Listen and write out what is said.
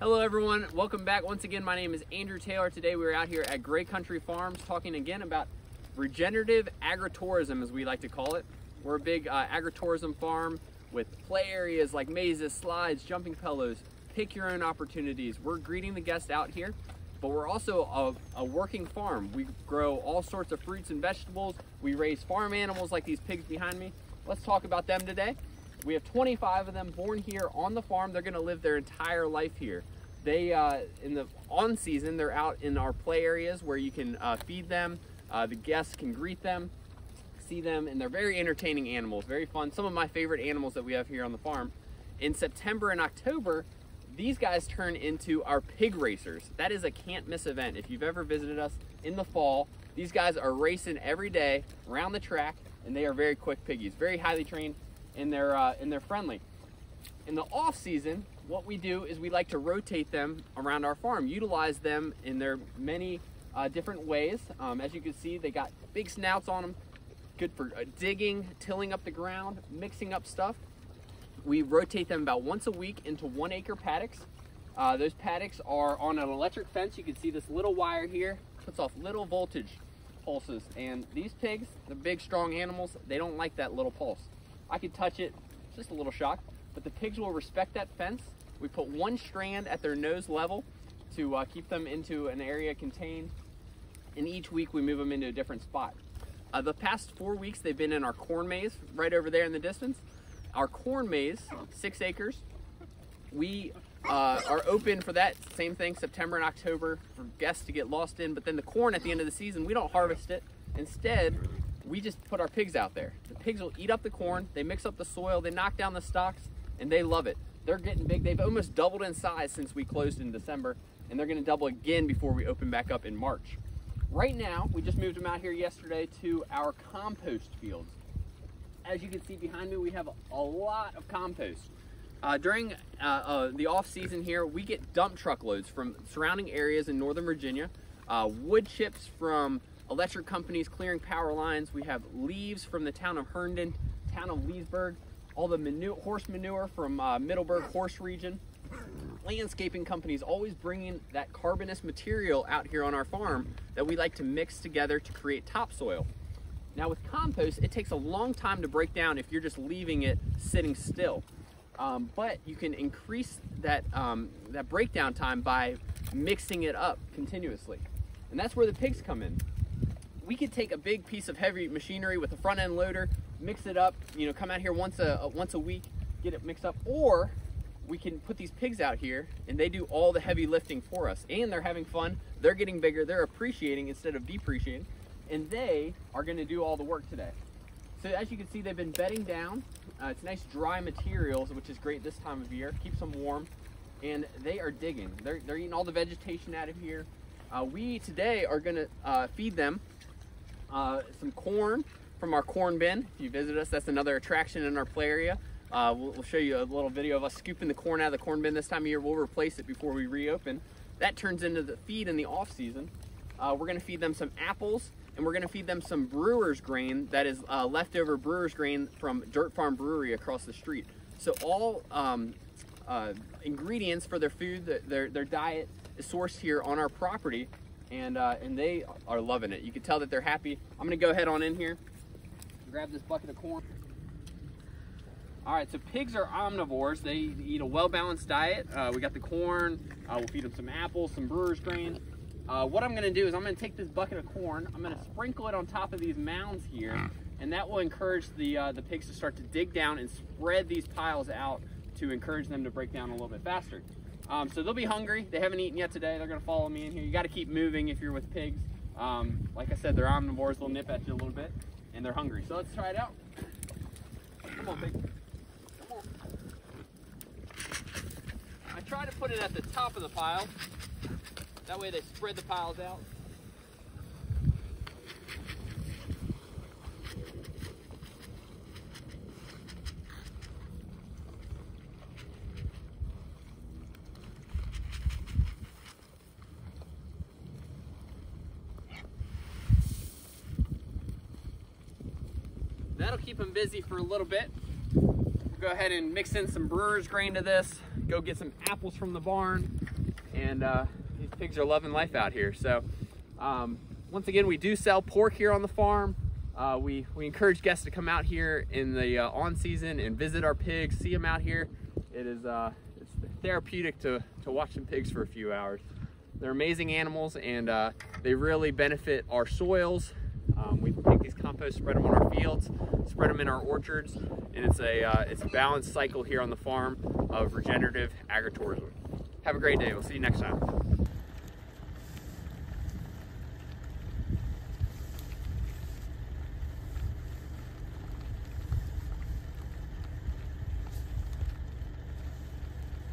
Hello everyone, welcome back. Once again, my name is Andrew Taylor. Today we're out here at Gray Country Farms talking again about regenerative agritourism, as we like to call it. We're a big agritourism farm with play areas like mazes, slides, jumping pillows, pick your own opportunities. We're greeting the guests out here, but we're also a working farm. We grow all sorts of fruits and vegetables. We raise farm animals like these pigs behind me. Let's talk about them today. We have 25 of them born here on the farm. They're gonna live their entire life here. They, in the on season, they're out in our play areas where you can feed them. The guests can greet them, see them, and they're very entertaining animals, very fun. Some of my favorite animals that we have here on the farm. In September and October, these guys turn into our pig racers. That is a can't miss event. If you've ever visited us in the fall, these guys are racing every day around the track, and they are very quick piggies, very highly trained. And they're friendly. In the off season, what we do is we like to rotate them around our farm, utilize them in their many different ways. As you can see, they got big snouts on them, good for digging, tilling up the ground, mixing up stuff. We rotate them about once a week into 1 acre paddocks. Those paddocks are on an electric fence. You can see this little wire here, puts off little voltage pulses. And these pigs, the big strong animals, they don't like that little pulse. I could touch it, just a little shock, but the pigs will respect that fence. We put one strand at their nose level to keep them into an area contained, and each week we move them into a different spot. The past 4 weeks they've been in our corn maze right over there in the distance. Our corn maze, 6 acres, we are open for that same thing, September and October, for guests to get lost in, but then the corn at the end of the season, we don't harvest it. Instead, we just put our pigs out there. The pigs will eat up the corn, they mix up the soil, they knock down the stalks, and they love it. They're getting big. They've almost doubled in size since we closed in December, and they're gonna double again before we open back up in March. Right now, we just moved them out here yesterday to our compost fields. As you can see behind me, we have a lot of compost. During the off season here, we get dump truckloads from surrounding areas in Northern Virginia, wood chips from electric companies clearing power lines. We have leaves from the town of Herndon, town of Leesburg, all the horse manure from Middleburg horse region. Landscaping companies always bringing that carbonous material out here on our farm that we like to mix together to create topsoil. Now with compost, it takes a long time to break down if you're just leaving it sitting still. But you can increase that breakdown time by mixing it up continuously. And that's where the pigs come in. We could take a big piece of heavy machinery with a front end loader, mix it up, come out here once a week, get it mixed up, or we can put these pigs out here and they do all the heavy lifting for us, and they're having fun, they're getting bigger, they're appreciating instead of depreciating, and they are gonna do all the work today. So as you can see, they've been bedding down. It's nice dry materials, which is great this time of year, keeps them warm, and they are digging. They're eating all the vegetation out of here. We today are gonna feed them some corn from our corn bin. If you visit us, that's another attraction in our play area. We'll show you a little video of us scooping the corn out of the corn bin this time of year. We'll replace it before we reopen. That turns into the feed in the off season. We're gonna feed them some apples, and we're gonna feed them some brewer's grain that is leftover brewer's grain from Dirt Farm Brewery across the street. So all ingredients for their food, their diet is sourced here on our property. And they are loving it. You can tell that they're happy. I'm gonna go ahead on in here, grab this bucket of corn. All right, so pigs are omnivores. They eat a well-balanced diet. We got the corn, we'll feed them some apples, some brewer's grain. What I'm gonna do is I'm gonna take this bucket of corn, I'm gonna sprinkle it on top of these mounds here, and that will encourage the pigs to start to dig down and spread these piles out to encourage them to break down a little bit faster. So they'll be hungry. They haven't eaten yet today. They're gonna follow me in here. You gotta keep moving if you're with pigs. Like I said, they're omnivores. They'll nip at you a little bit, and they're hungry. So let's try it out. Come on, pig. Come on. I try to put it at the top of the pile. That way they spread the piles out. That'll keep them busy for a little bit. We'll go ahead and mix in some brewer's grain to this. go get some apples from the barn, and these pigs are loving life out here. So once again, we do sell pork here on the farm. We encourage guests to come out here in the on season and visit our pigs, see them out here. It's therapeutic to watch some pigs for a few hours. They're amazing animals, and they really benefit our soils. We take these compost, spread them on our fields, spread them in our orchards, and it's a balanced cycle here on the farm of regenerative agritourism. Have a great day. We'll see you next time.